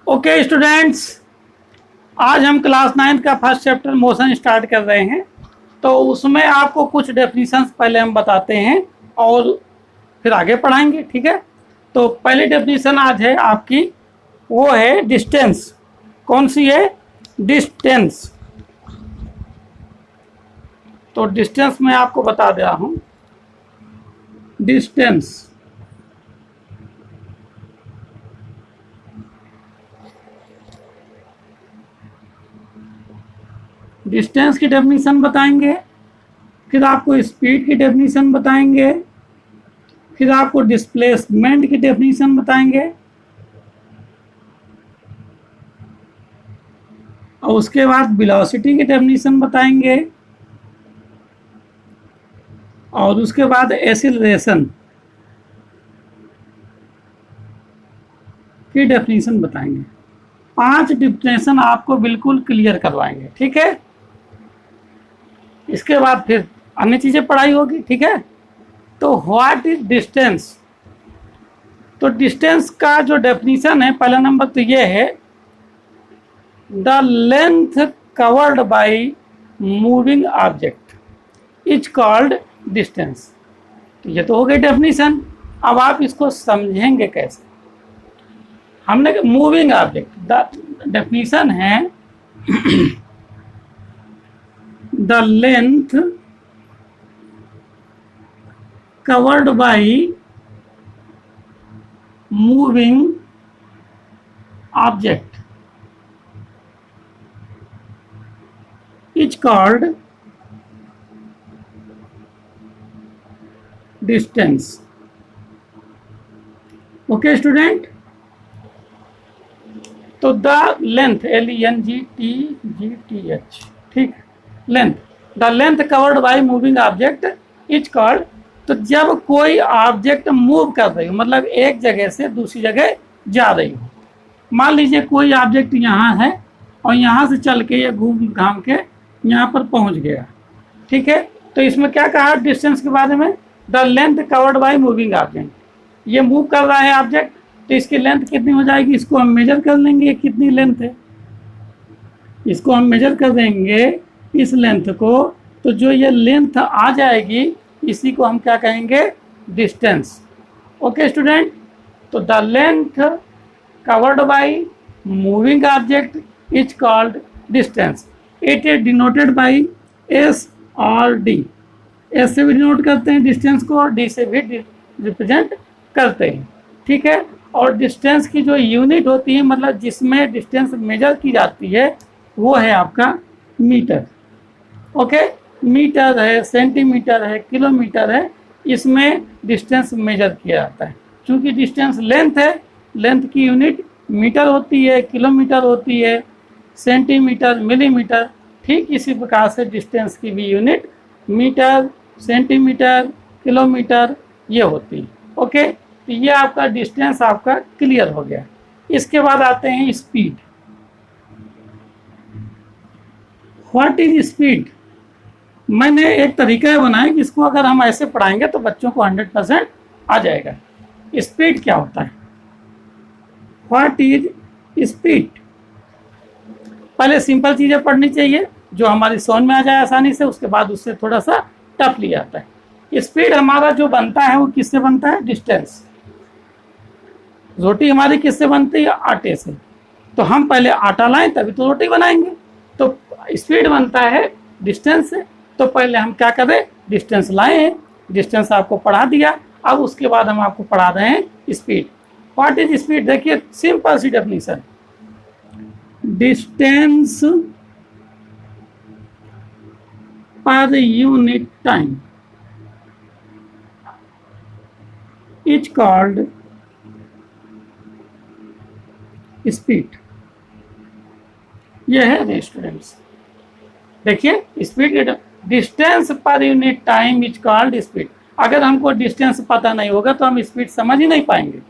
Okay students, आज हम class 9 का फर्स्ट चैप्टर मोशन स्टार्ट कर रहे हैं। तो उसमें आपको कुछ डेफिनेशंस पहले हम बताते हैं और फिर आगे पढ़ाएंगे, ठीक है। तो पहली डेफिनेशन आज है आपकी, वो है डिस्टेंस। कौन सी है? डिस्टेंस। तो डिस्टेंस मैं आपको बता दे रहा हूँ। डिस्टेंस डिस्टेंस की डेफिनेशन बताएंगे, फिर आपको स्पीड की डेफिनेशन बताएंगे, फिर आपको डिस्प्लेसमेंट की डेफिनेशन बताएंगे और उसके बाद वेलोसिटी की डेफिनेशन बताएंगे और उसके बाद एक्सीलरेशन की डेफिनेशन बताएंगे। 5 डेफिनेशन आपको बिल्कुल क्लियर करवाएंगे, ठीक है। इसके बाद फिर अन्य चीजें पढ़ाई होगी, ठीक है। तो व्हाट इज डिस्टेंस? तो डिस्टेंस का जो डेफिनेशन है, पहला नंबर तो ये है, the length covered by moving object is called distance. तो ये तो हो गई डेफिनेशन। अब आप इसको समझेंगे कैसे? हमने मूविंग ऑब्जेक्ट, द डेफिनेशन है the length covered by moving object is called distance. Okay student, तो द लेंथ LENGTH, ठीक है, length, the length covered by moving object is called. तो जब कोई ऑब्जेक्ट मूव कर रही हो, मतलब एक जगह से दूसरी जगह जा रही हो, मान लीजिए कोई ऑब्जेक्ट यहाँ है और यहाँ से चल के ये घूम घाम के यहाँ पर पहुँच गया, ठीक है। तो इसमें क्या कहा डिस्टेंस के बारे में? The length covered by moving object. ये मूव कर रहा है ऑब्जेक्ट, तो इसकी लेंथ कितनी हो जाएगी? इसको हम मेजर कर लेंगे, कितनी लेंथ है, इसको हम मेजर कर देंगे इस लेंथ को। तो जो ये लेंथ आ जाएगी, इसी को हम क्या कहेंगे? डिस्टेंस। ओके स्टूडेंट, तो the length covered by moving object is called distance. It is denoted by S और डी। एस से भी डिनोट करते हैं डिस्टेंस को और डी से भी रिप्रेजेंट करते हैं, ठीक है। और डिस्टेंस की जो यूनिट होती है, मतलब जिसमें डिस्टेंस मेजर की जाती है, वो है आपका मीटर। ओके, मीटर है, सेंटीमीटर है, किलोमीटर है, इसमें डिस्टेंस मेजर किया जाता है। क्योंकि डिस्टेंस लेंथ है, लेंथ की यूनिट मीटर होती है, किलोमीटर होती है, सेंटीमीटर, मिलीमीटर। ठीक इसी प्रकार से डिस्टेंस की भी यूनिट मीटर, सेंटीमीटर, किलोमीटर ये होती है। ओके, तो ये आपका डिस्टेंस आपका क्लियर हो गया। इसके बाद आते हैं स्पीड। What is speed? मैंने एक तरीका बनाया कि इसको अगर हम ऐसे पढ़ाएंगे तो बच्चों को 100% आ जाएगा। स्पीड क्या होता है? What is speed? पहले सिंपल चीजें पढ़नी चाहिए जो हमारी समझ में आ जाए आसानी से, उसके बाद उससे थोड़ा सा टफ लिया जाता है। स्पीड हमारा जो बनता है वो किससे बनता है? डिस्टेंस। रोटी हमारी किससे बनती है? आटे से। तो हम पहले आटा लाएं तभी तो रोटी बनाएंगे। तो स्पीड बनता है डिस्टेंस से। तो पहले हम क्या करें? डिस्टेंस लाए हैं, डिस्टेंस आपको पढ़ा दिया। अब उसके बाद हम आपको पढ़ा रहे हैं स्पीड। What is speed? देखिए सिंपल सी definition, distance per unit time is called speed. यह है स्टूडेंट्स, देखिए speed, distance per unit time is called speed. अगर हमको डिस्टेंस पता नहीं होगा तो हम स्पीड समझ ही नहीं पाएंगे।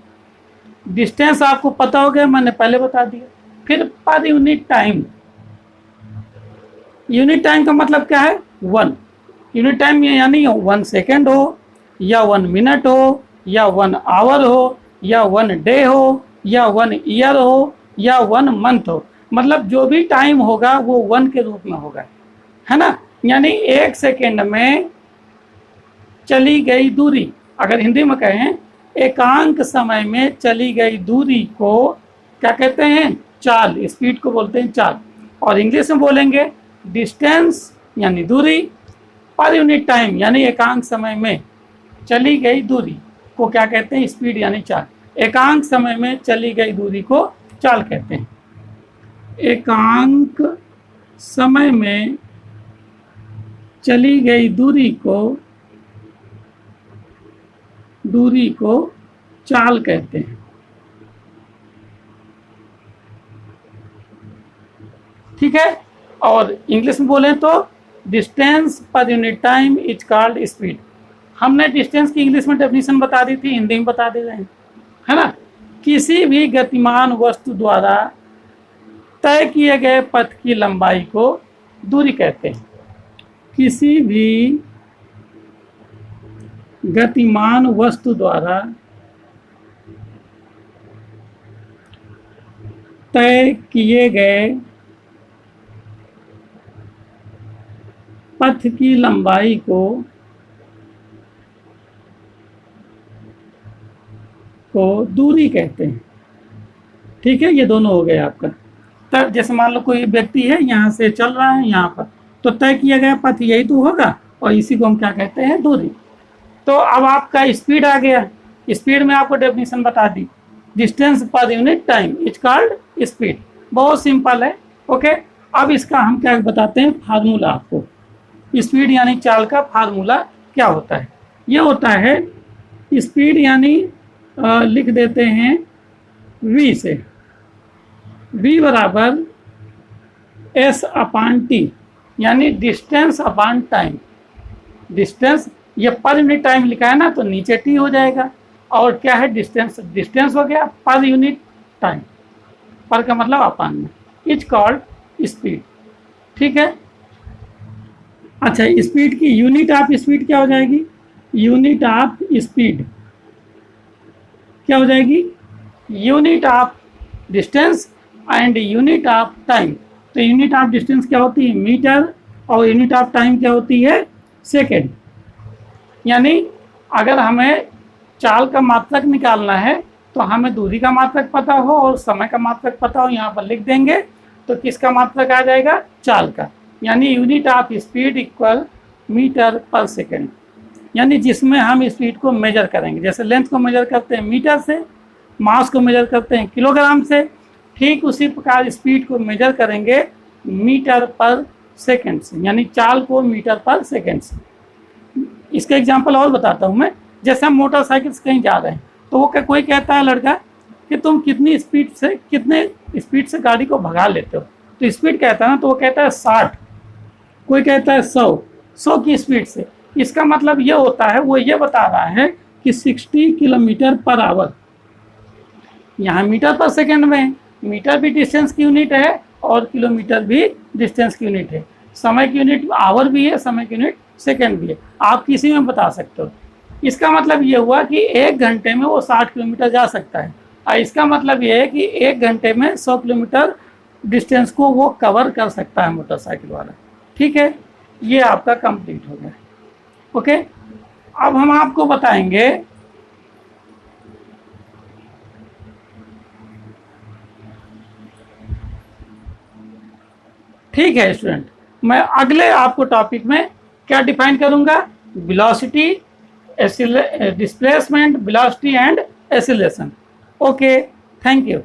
डिस्टेंस आपको पता हो गया, मैंने पहले बता दिया। फिर पर यूनिट टाइम, यूनिट टाइम का मतलब क्या है? 1 यूनिट टाइम, यानी 1 सेकेंड हो या 1 मिनट हो या 1 आवर हो या 1 डे हो या 1 ईयर हो या 1 मंथ हो, मतलब जो भी टाइम होगा वो 1 के रूप में होगा, है ना। यानी 1 सेकेंड में चली गई दूरी, अगर हिंदी में कहें एकांक समय में चली गई दूरी को क्या कहते हैं, चाल, स्पीड को बोलते हैं चाल। और इंग्लिश में बोलेंगे डिस्टेंस यानी दूरी, पर यूनिट टाइम यानी एकांक समय में चली गई दूरी को क्या कहते हैं, स्पीड यानी चाल। एकांक समय में चली गई दूरी को चाल कहते हैं। एकांक समय में चली गई दूरी को चाल कहते हैं। ठीक है, और इंग्लिश में बोलें तो distance per unit time is called speed. हमने डिस्टेंस की इंग्लिश में डेफिनेशन बता दी थी, हिंदी में बता दे रहे हैं, है ना। किसी भी गतिमान वस्तु द्वारा तय किए गए पथ की लंबाई को दूरी कहते हैं। किसी भी गतिमान वस्तु द्वारा तय किए गए पथ की लंबाई को दूरी कहते हैं। ठीक है, ये दोनों हो गए आपका। तब जैसे मान लो कोई व्यक्ति है, यहाँ से चल रहा है यहाँ पर, तो तय किया गया पथ यही तो होगा, और इसी को हम क्या कहते हैं, दूरी। तो अब आपका स्पीड आ गया, स्पीड में आपको डेफिनेशन बता दी, distance per unit time is called speed. बहुत सिंपल है। ओके, अब इसका हम क्या बताते हैं, फार्मूला आपको। स्पीड यानी चाल का फार्मूला क्या होता है, ये होता है स्पीड यानी लिख देते हैं v से, v बराबर s अपान टी, यानी डिस्टेंस अपान टाइम। डिस्टेंस ये पर यूनिट टाइम लिखा है ना, तो नीचे टी हो जाएगा, और क्या है डिस्टेंस, डिस्टेंस हो गया पर यूनिट टाइम, पर का मतलब अपान में, इज कॉल्ड स्पीड। ठीक है, अच्छा स्पीड की यूनिट ऑफ स्पीड क्या हो जाएगी, यूनिट ऑफ स्पीड क्या हो जाएगी, unit of distance and unit of time. तो यूनिट ऑफ डिस्टेंस क्या होती है, मीटर, और यूनिट ऑफ टाइम क्या होती है, सेकेंड। यानी अगर हमें चाल का मात्रक निकालना है तो हमें दूरी का मात्रक पता हो और समय का मात्रक पता हो, यहाँ पर लिख देंगे तो किसका मात्रक आ जाएगा, चाल का। यानी unit of speed equal metre पर सेकेंड, यानी जिसमें हम स्पीड को मेजर करेंगे। जैसे लेंथ को मेजर करते हैं मीटर से, मास को मेजर करते हैं किलोग्राम से, ठीक उसी प्रकार स्पीड को मेजर करेंगे मीटर पर सेकेंड से, यानी चाल को मीटर पर सेकेंड से। इसका एग्जांपल और बताता हूँ मैं। जैसे हम मोटरसाइकिल से कहीं जा रहे हैं, तो वो कोई कहता है लड़का कि तुम कितने स्पीड से गाड़ी को भगा लेते हो, तो स्पीड कहता है ना, तो वो कहता है 60, कोई कहता है 100 की स्पीड से। इसका मतलब ये होता है, वो ये बता रहा है कि 60 किलोमीटर पर आवर। यहाँ मीटर पर सेकेंड में, मीटर भी डिस्टेंस की यूनिट है और किलोमीटर भी डिस्टेंस की यूनिट है। समय की यूनिट आवर भी है, समय की यूनिट सेकेंड भी है, आप किसी में बता सकते हो। इसका मतलब ये हुआ कि 1 घंटे में वो 60 किलोमीटर जा सकता है, और इसका मतलब ये है कि 1 घंटे में 100 किलोमीटर डिस्टेंस को वो कवर कर सकता है मोटरसाइकिल वाला। ठीक है, ये आपका कंप्लीट हो गया। ओके, अब हम आपको बताएंगे ठीक है स्टूडेंट, मैं अगले आपको टॉपिक में क्या डिफाइन करूंगा, velocity, displacement, velocity and acceleration. Okay, thank you.